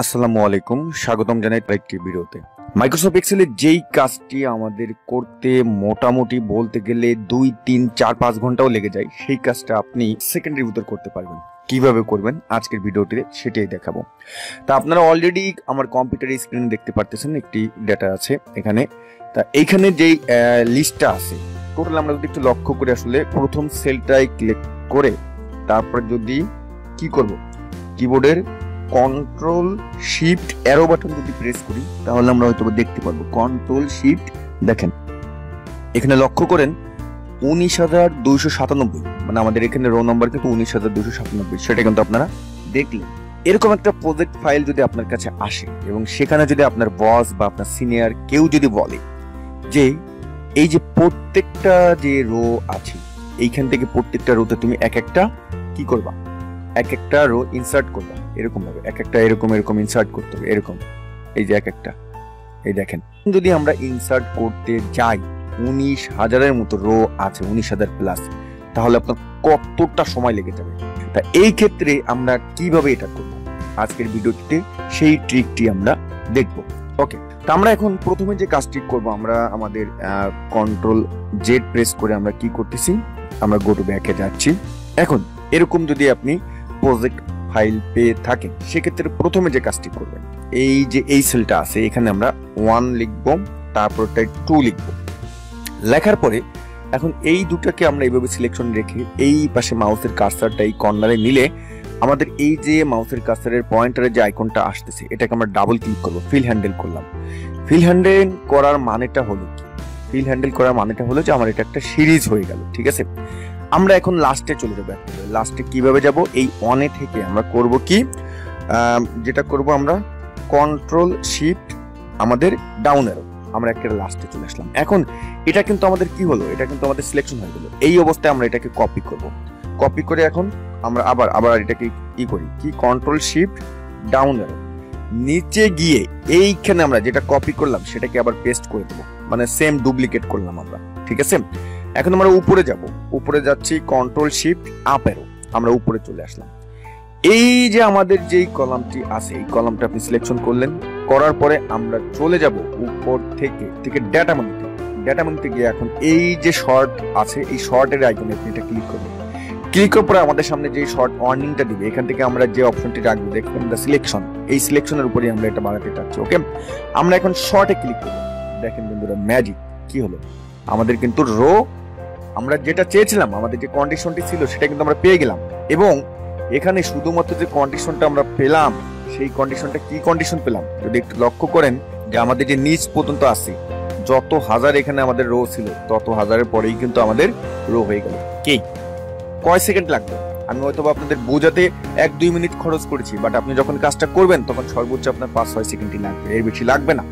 আসসালামু আলাইকুম, স্বাগতম জানাই আরেকটি ভিডিওতে। মাইক্রোসফট এক্সেলের যেই কাজটি আমাদের করতে মোটামুটি বলতে গেলে 2, 3, 4, 5 ঘন্টাও লেগে যায়, সেই কাজটা আপনি সেকেন্ডের ভিতর করতে পারবেন। কিভাবে করবেন আজকের ভিডিওটিতে সেটাই দেখাবো। তা আপনারা অলরেডি আমার কম্পিউটার স্ক্রিনে দেখতে পারতেছেন একটি ডেটা আছে এখানে। তা এইখানে যেই লিস্টটা আছে টোটাল আমরা যদি একটু লক্ষ্য করে আসলে প্রথম সেলটাই ক্লিক করে তারপর যদি কি করব, কিবোর্ডের কন্ট্রোল শিফট অ্যারো বাটন যদি প্রেস করি তাহলে আমরা হয়তো দেখতে পারবো কন্ট্রোল শিফট। দেখেন এখানে লক্ষ্য করেন 19,297, মানে আমাদের এখানে রো নাম্বার কিন্তু 19,297, সেটা কিন্তু আপনারা দেখলেন। এরকম একটা প্রজেক্ট ফাইল যদি আপনার কাছে আসে এবং সেখানে যদি আপনার বস বা আপনার সিনিয়র কেউ যদি বলে যে এই যে প্রত্যেকটা যে রো আছে এইখান থেকে প্রত্যেকটা রোতে তুমি এক একটা কি করবা, এক একটা রো ইনসার্ট করবা, এরকম ভাবে এক একটা এরকম এরকম ইনসার্ট করতে হবে, এরকম এই যে এক একটা। এই দেখেন যদি আমরা ইনসার্ট করতে যাই 19,000-এর মতো রো আছে, 19,000 প্লাস, তাহলে আপনার কতটা সময় লেগে যাবে। তা এই ক্ষেত্রে আমরা কিভাবে এটা করব আজকের ভিডিওতে সেই ট্রিকটি আমরা দেখব। ওকে, তো আমরা এখন প্রথমে যে কাজটি করব, আমরা আমাদের কন্ট্রোল জেড প্রেস করে আমরা কি করতেছি, আমরা গো টু ব্যাকে যাচ্ছি। এখন এরকম যদি আপনি প্রজেক্ট ফাইল পেয়ে থাকেন সেক্ষেত্রে প্রথমে যে কাজটি করবেন, এই যে এই সেলটা আছে এখানে আমরা 1 লিখবো, তারপরটাই 2 লিখবো। লেখার পরে এখন এই দুটাকে আমরা এইভাবে সিলেকশন রেখে এই পাশে মাউসের কার্সারটা এই কর্নারে নিলে আমাদের এই যে মাউসের কার্সারের পয়েন্টারের যে আইকনটা আসতেছে এটাকে আমরা ডাবল ক্লিক করবো, ফিল হ্যান্ডেল করলাম। ফিল হ্যান্ডেল করার মানেটা হলো কি, ফিল হ্যান্ডেল করার মানেটা হলো যে আমার এটা একটা সিরিজ হয়ে গেল, ঠিক আছে। আমরা এখন লাস্টে চলে যাবো। লাস্টে কিভাবে যাব, এই অনে থেকে আমরা করব কি, যেটা করব আমরা কন্ট্রোল শিফট আমাদের ডাউন অ্যারো, আমরা একটা লাস্টে চলে আসলাম। এখন এটা কিন্তু আমাদের কি হলো, এটা কিন্তু আমাদের সিলেকশন হয়ে গেল। এই অবস্থায় আমরা এটাকে কপি করব, কপি করে এখন আমরা আবার এটাকে কি করি, কি কন্ট্রোল শিফট ডাউন অ্যারো, নিচে গিয়ে এইখানে আমরা যেটা কপি করলাম সেটাকে আবার পেস্ট করে দেবো, মানে সেম ডুপ্লিকেট করলাম আমরা, ঠিক আছে। এখন আমরা উপরে যাব, উপরে যাচ্ছি কন্ট্রোল শিফট আপ অ্যারো, আমরা উপরে চলে আসলাম। এই যে আমাদের যেই কলামটি আছে এই কলামটা আপনি সিলেকশন করলেন, করার পরে আমরা চলে যাব উপর থেকে ডেটা মেনুতে, ডেটা মেনুতে গিয়ে এখন এই যে শর্ট আছে এই শর্টের আইকনে আপনি এটা ক্লিক করবেন। ক্লিক করার পরে আমাদের সামনে যে শর্ট ওয়ার্নিংটা দিবে এখান থেকে আমরা যে অপশনটি রাখবো দেখবেন দা সিলেকশন, এই সিলেকশনের উপরে আমরা এটা বাড়াতে চাচ্ছি। ওকে, আমরা এখন শর্টে ক্লিক করব। দেখেন বন্ধুরা ম্যাজিক কি হলো, আমাদের কিন্তু রো আমরা যেটা চেয়েছিলাম, আমাদের যে কন্ডিশনটি ছিল সেটা কিন্তু আমরা পেয়ে গেলাম। এবং এখানে শুধুমাত্র যে কন্ডিশনটা আমরা পেলাম সেই কন্ডিশনটা কি কন্ডিশন পেলাম যদি একটু লক্ষ্য করেন, যে আমাদের যে নিচ পর্যন্ত আছে যত হাজার এখানে আমাদের রো ছিল তত হাজারের পরেই কিন্তু আমাদের রো হয়ে গেল। কি কয় সেকেন্ড লাগবে আমি হয়তো আপনাদের বোঝাতে 1-2 মিনিট খরচ করেছি, বাট আপনি যখন কাজটা করবেন তখন সর্বোচ্চ আপনার 5-6 সেকেন্ডই লাগবে, এর বেশি লাগবে না।